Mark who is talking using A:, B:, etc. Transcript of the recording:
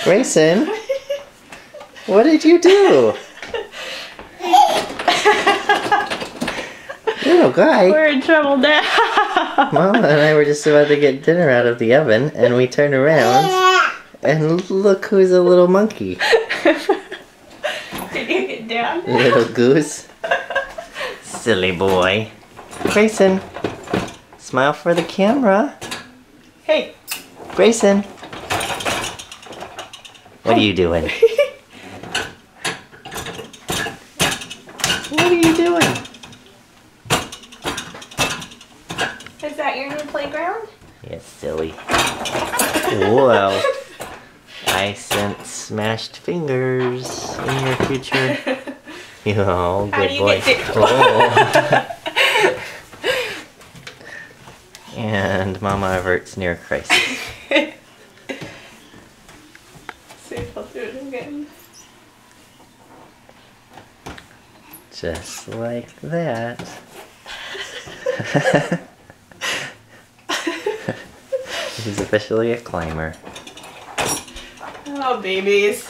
A: Grayson, what did you do? Little guy.
B: We're in trouble now.
A: Mama and I were just about to get dinner out of the oven, and we turned around, and look who's a little monkey.
B: Did you get down?
A: Little goose. Silly boy. Grayson, smile for the camera.
B: Hey.
A: Grayson. What are you doing? What are you doing?
B: Is that your new playground?
A: Yes, silly. Whoa. I sense smashed fingers in your future. Oh, good boy. Oh. And Mama averts near crisis.
B: See if I'll do it again.
A: Just like that. He's officially a climber.
B: Oh, babies.